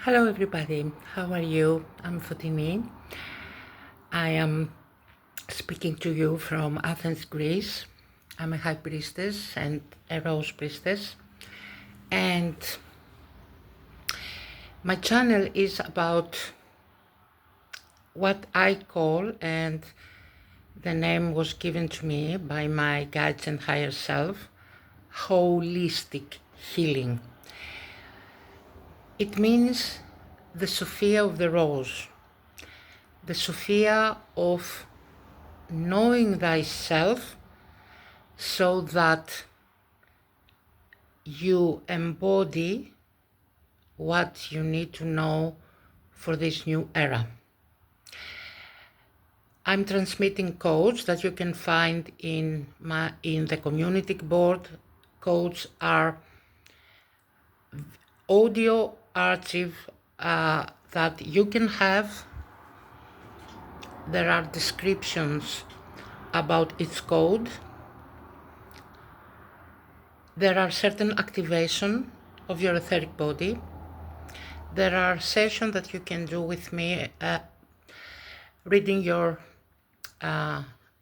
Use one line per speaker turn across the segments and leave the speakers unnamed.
Hello everybody, how are you? I'm Fotini. I am speaking to you from Athens, Greece. I'm a high priestess and a rose priestess. And my channel is about what I call, and the name was given to me by my guides and higher self, holistic healing. It means the Sophia of the rose, the Sophia of knowing thyself so that you embody what you need to know for this new era. I'm transmitting codes that you can find in the community board. Codes are audio archive that you can have. There are descriptions about its code. There are certain activation of your etheric body. There are sessions that you can do with me, reading your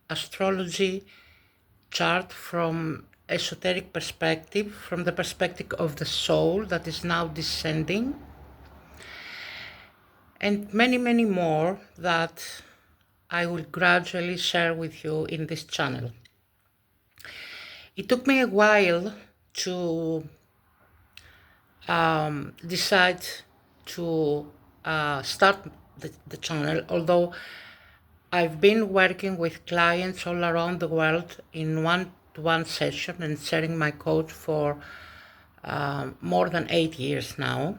astrology chart from esoteric perspective, from the perspective of the soul that is now descending, and many, many more that I will gradually share with you in this channel. It took me a while to decide to start the channel, although I've been working with clients all around the world in one-to-one session and sharing my code for more than 8 years now.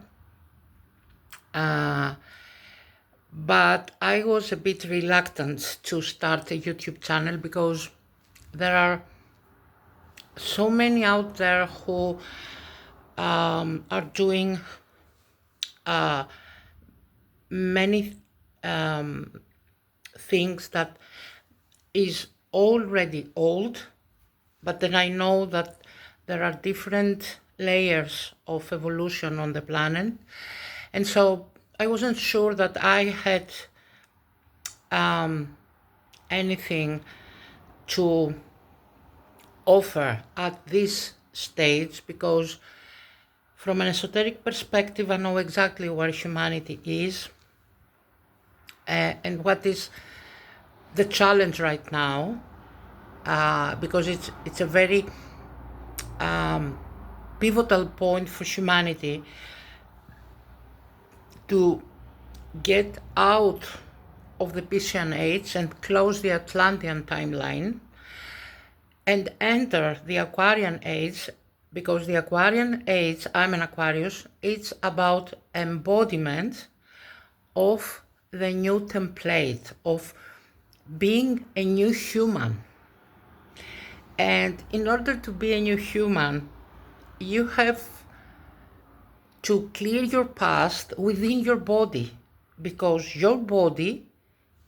But I was a bit reluctant to start a YouTube channel because there are so many out there who are doing many things that is already old, but then I know that there are different layers of evolution on the planet, and so I wasn't sure that I had anything to offer at this stage, because from an esoteric perspective I know exactly where humanity is and what is the challenge right now, because it's a very pivotal point for humanity to get out of the Piscean age and close the Atlantean timeline and enter the Aquarian age, because the Aquarian age, I'm an Aquarius, it's about embodiment of the new template, of being a new human. And in order to be a new human, you have to clear your past within your body, because your body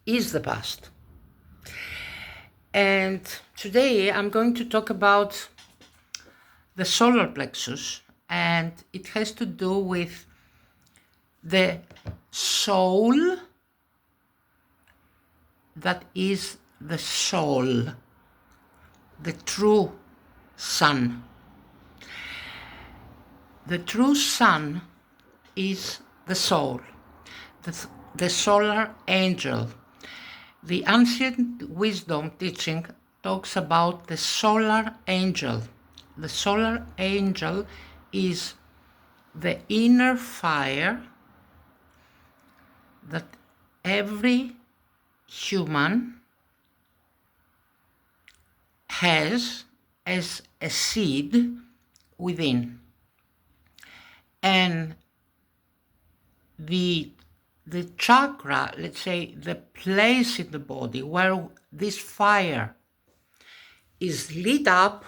is the past. And today I'm going to talk about the solar plexus, and it has to do with the soul that is the soul, the true sun. The true sun is the soul, the solar angel. The ancient wisdom teaching talks about the solar angel. The solar angel is the inner fire that every human has as a seed within. And the chakra, let's say the place in the body where this fire is lit up,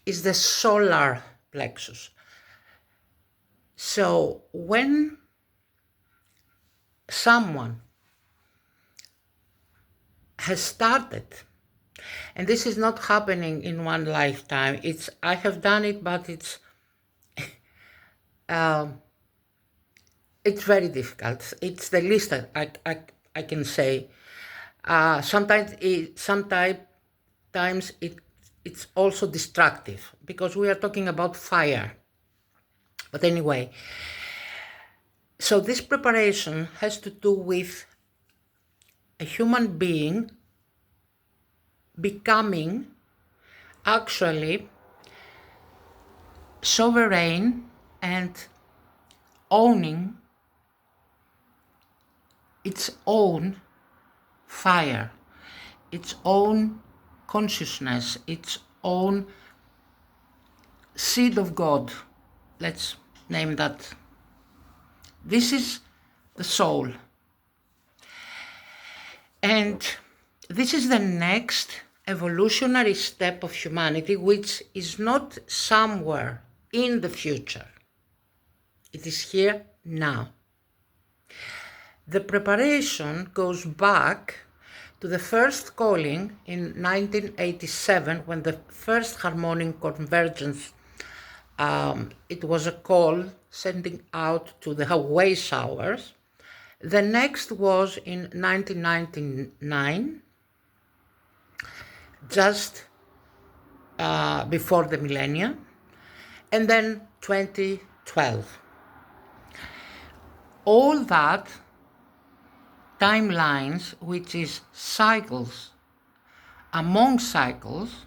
is the solar plexus. So when someone has started, and this is not happening in one lifetime, I have done it, but it's It's very difficult. It's the least I can say. Sometimes it's also destructive because we are talking about fire. But anyway, so this preparation has to do with a human being becoming actually sovereign and owning its own fire, its own consciousness, its own seed of God. Let's name that. This is the soul. And this is the next evolutionary step of humanity, which is not somewhere in the future. It is here now. The preparation goes back to the first calling in 1987 when the first harmonic convergence, it was a call sending out to the Hawaii showers. The next was in 1999, just before the millennium, and then 2012. All that timelines, which is cycles among cycles,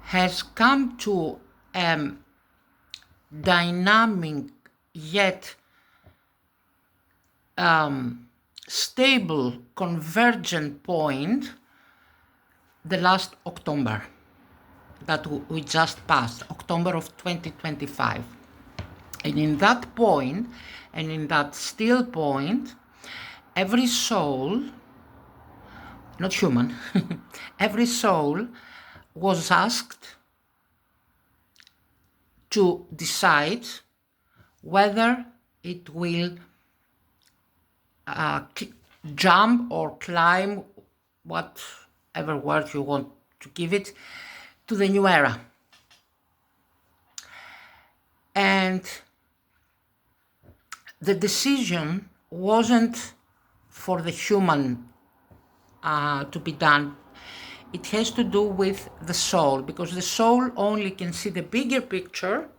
has come to a dynamic yet stable convergent point the last October that we just passed, October of 2025. And in that point, and in that still point, every soul, not human, every soul was asked to decide whether it will jump or climb, whatever word you want to give it, to the new era. And the decision wasn't for the human to be done. It has to do with the soul, because the soul only can see the bigger picture,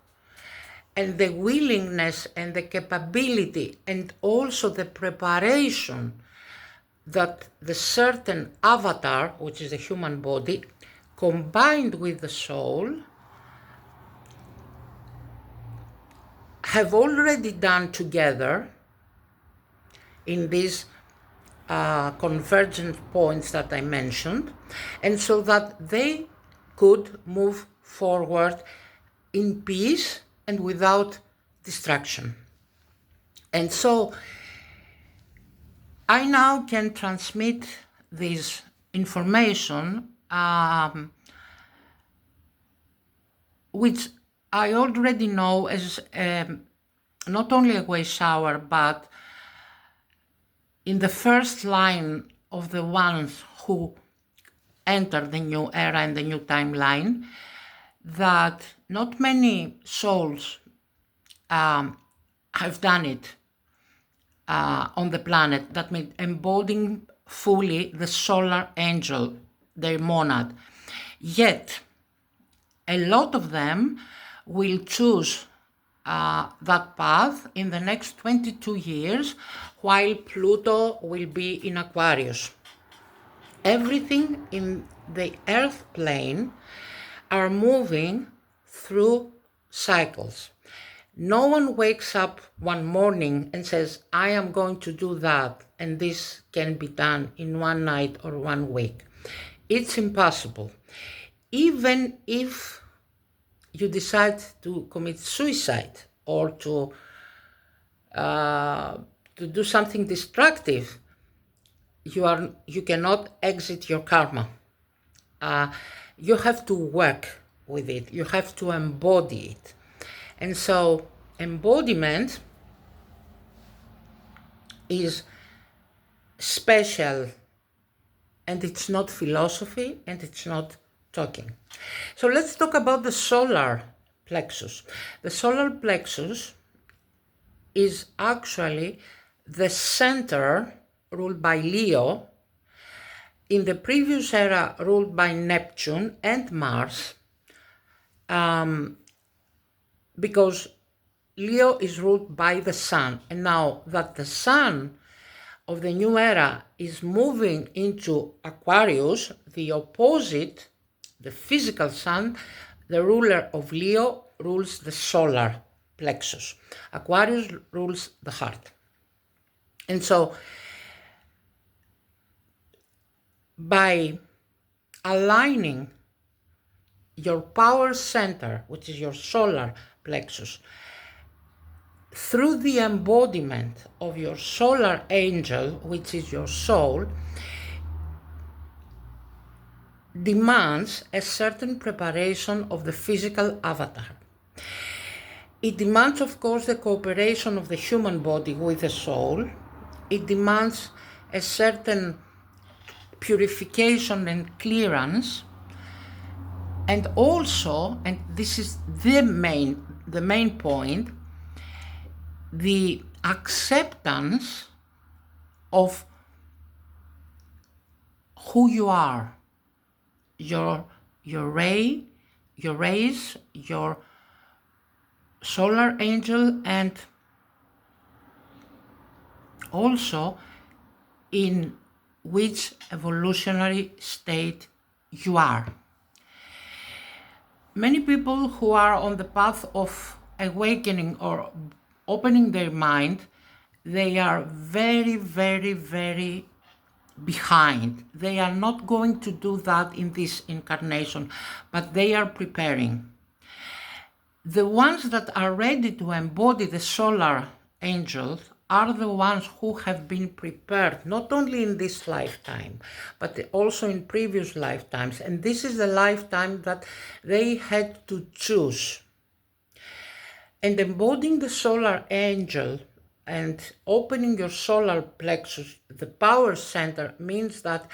and the willingness and the capability and also the preparation that the certain avatar, which is the human body, combined with the soul, have already done together in these convergent points that I mentioned, and so that they could move forward in peace and without distraction. And so I now can transmit this information, which I already know as not only a way shower, but in the first line of the ones who enter the new era and the new timeline, that not many souls have done it on the planet. That means embodying fully the solar angel, their monad. Yet, a lot of them will choose that path in the next 22 years, while Pluto will be in Aquarius. Everything in the Earth plane are moving through cycles. No one wakes up one morning and says, I am going to do that, and this can be done in one night or 1 week. It's impossible. Even if you decide to commit suicide or to do something destructive, you cannot exit your karma. You have to work with it. You have to embody it. And so embodiment is special, and it's not philosophy, and it's not talking. So let's talk about the solar plexus. The solar plexus is actually the center ruled by Leo, in the previous era ruled by Neptune and Mars, because Leo is ruled by the Sun. And now that the Sun of the new era is moving into Aquarius, the opposite, the physical Sun, the ruler of Leo, rules the solar plexus. Aquarius rules the heart. And so by aligning your power center, which is your solar plexus, through the embodiment of your solar angel, which is your soul, demands a certain preparation of the physical avatar. It demands, of course, the cooperation of the human body with the soul. It demands a certain purification and clearance. And also, and this is the main point, the acceptance of who you are, your rays, your solar angel, and also in which evolutionary state you are. Many people who are on the path of awakening or opening their mind, they are very, very, very behind. They are not going to do that in this incarnation, but they are preparing. The ones that are ready to embody the solar angels are the ones who have been prepared, not only in this lifetime, but also in previous lifetimes. And this is the lifetime that they had to choose. And embodying the solar angel and opening your solar plexus, the power center, means that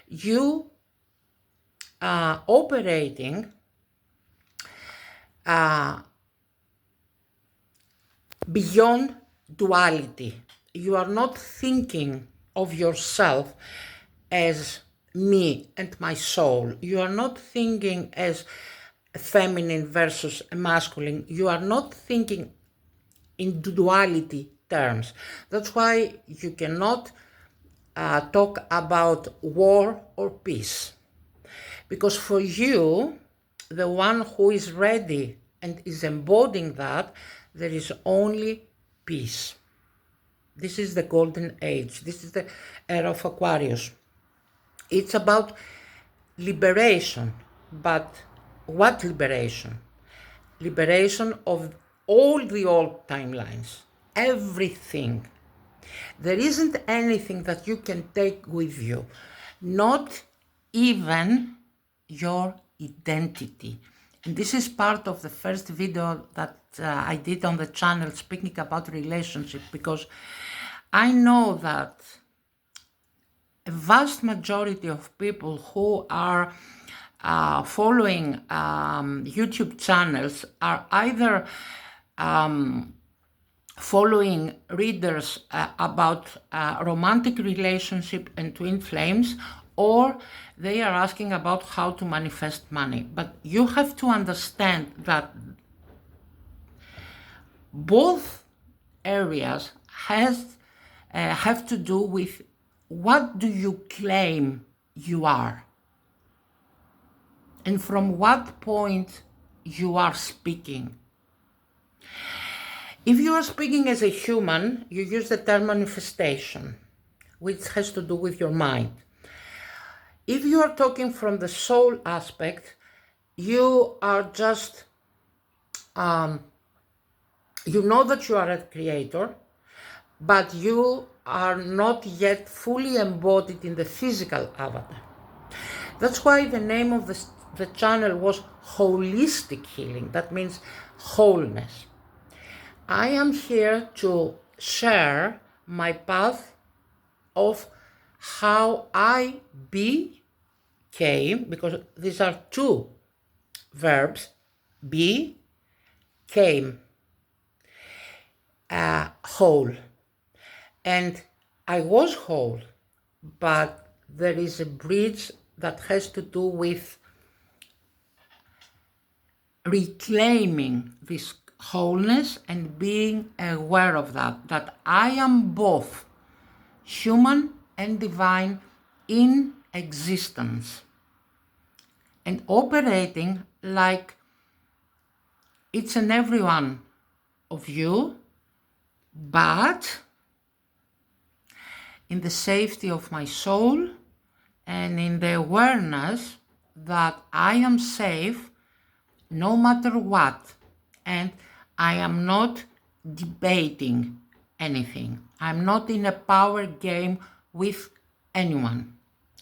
you are operating beyond duality. You are not thinking of yourself as me and my soul. You are not thinking as feminine versus masculine. You are not thinking in duality terms. That's why you cannot talk about war or peace. Because for you, the one who is ready and is embodying that, there is only peace. This is the golden age. This is the era of Aquarius. It's about liberation. But what liberation? Liberation of all the old timelines. Everything. There isn't anything that you can take with you. Not even your identity. And this is part of the first video that I did on the channel speaking about relationship, because I know that a vast majority of people who are following YouTube channels are either following readers about romantic relationship and twin flames, or they are asking about how to manifest money. But you have to understand that both areas have to do with what do you claim you are, and from what point you are speaking. If you are speaking as a human, you use the term manifestation, which has to do with your mind. If you are talking from the soul aspect, you are just, you know that you are a creator, but you are not yet fully embodied in the physical avatar. That's why the name of the channel was Holistic Healing. That means wholeness. I am here to share my path of how I became, because these are two verbs, be, came. whole. And I was whole, but there is a bridge that has to do with reclaiming this wholeness and being aware of that I am both human and divine in existence and operating like each and every one of you, but in the safety of my soul and in the awareness that I am safe no matter what, and I am not debating anything. I'm not in a power game with anyone,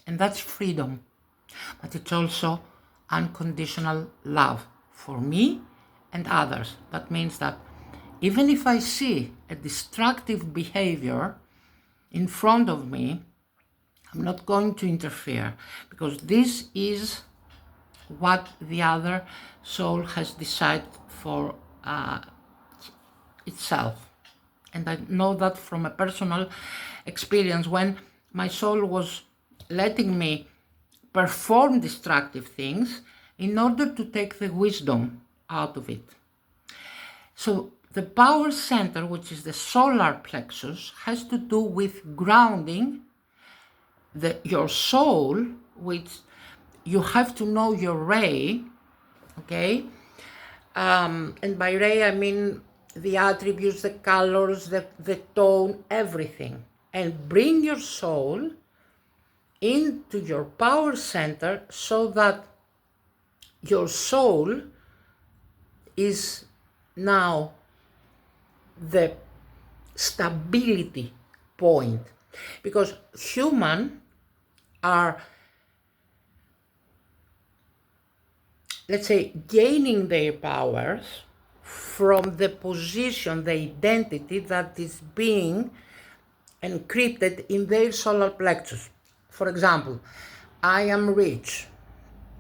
and that's freedom. But it's also unconditional love for me and others. That means that even if I see a destructive behavior in front of me, I'm not going to interfere, because this is what the other soul has decided for itself. And I know that from a personal experience, when my soul was letting me perform destructive things in order to take the wisdom out of it. So the power center, which is the solar plexus, has to do with grounding your soul, which you have to know your ray, okay? And by ray, I mean the attributes, the colors, the tone, everything. And bring your soul into your power center so that your soul is now the stability point. Because humans are, let's say, gaining their powers from the position, the identity that is being encrypted in their solar plexus. For example, I am rich,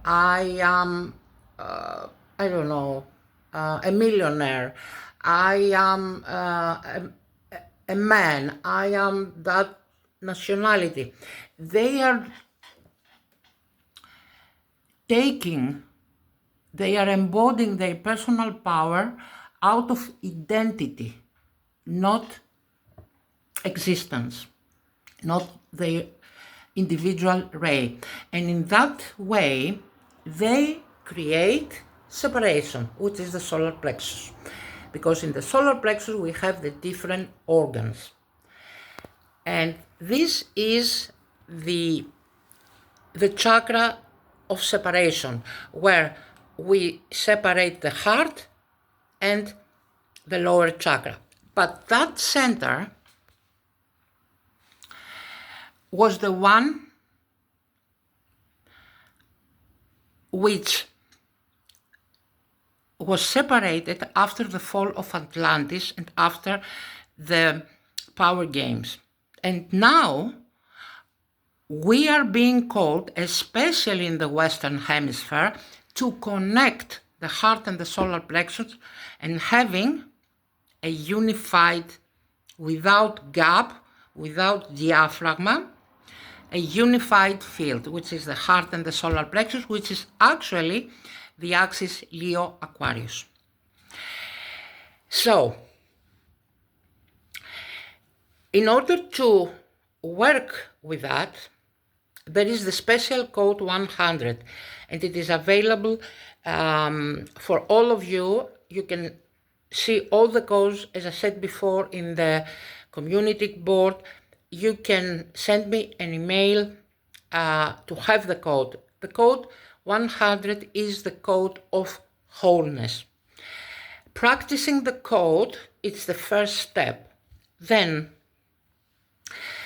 I am, I don't know, a millionaire, I am a man, I am that nationality. They are embodying their personal power out of identity, not existence, not their individual ray. And in that way, they create separation, which is the solar plexus. Because in the solar plexus, we have the different organs. And this is the chakra of separation, where we separate the heart and the lower chakra. But that center was the one which was separated after the fall of Atlantis and after the power games. And now we are being called, especially in the Western Hemisphere, to connect the heart and the solar plexus and having a unified, without gap, without diaphragm, a unified field, which is the heart and the solar plexus, which is actually the axis Leo Aquarius. So, in order to work with that, there is the special code 100, and it is available for all of you. You can see all the codes, as I said before, in the community board. You can send me an email to have the code. The code 100 is the code of wholeness. Practicing the code, it's the first step. Then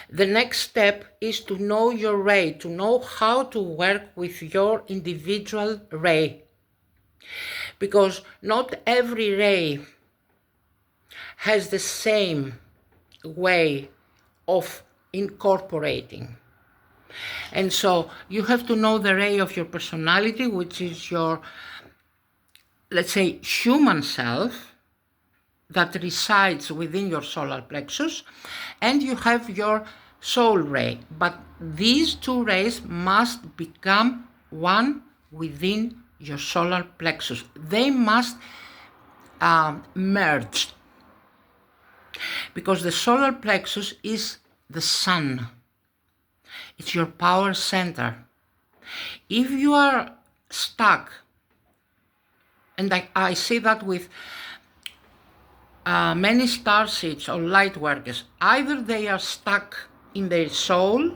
the next step is to know your ray, to know how to work with your individual ray. Because not every ray has the same way of incorporating. And so you have to know the ray of your personality, which is your, let's say, human self, that resides within your solar plexus, and you have your soul ray. But these two rays must become one within your solar plexus. They must merge, because the solar plexus is the sun. It's your power center. If you are stuck, and I see that with many starseeds or light workers, either they are stuck in their soul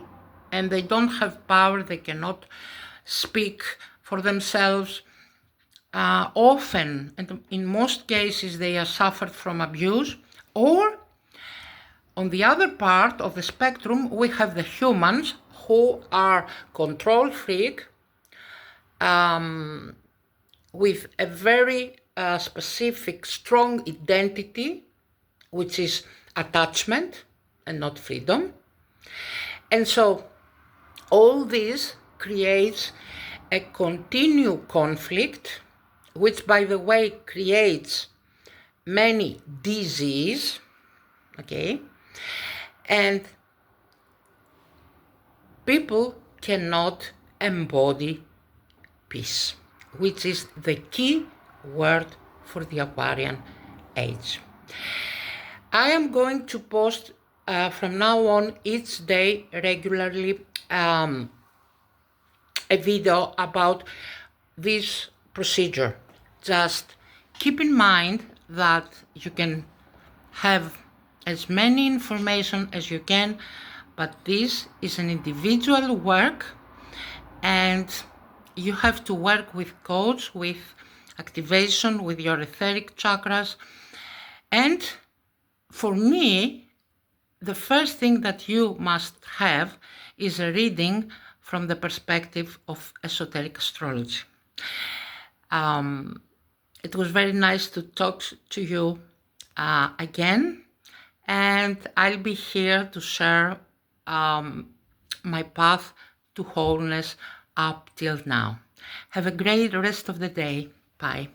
and they don't have power, they cannot speak for themselves. Often, and in most cases, they are suffered from abuse. Or on the other part of the spectrum, we have the humans who are control freak, with a very specific, strong identity, which is attachment and not freedom. And so all this creates a continued conflict, which, by the way, creates many diseases, okay? And people cannot embody peace, which is the key word for the Aquarian age. I am going to post from now on each day regularly a video about this procedure. Just keep in mind that you can have as many information as you can, but this is an individual work, and you have to work with codes, with activation, with your etheric chakras. And for me, the first thing that you must have is a reading from the perspective of esoteric astrology. It was very nice to talk to you again, and I'll be here to share my path to wholeness up till now. Have a great rest of the day. Bye.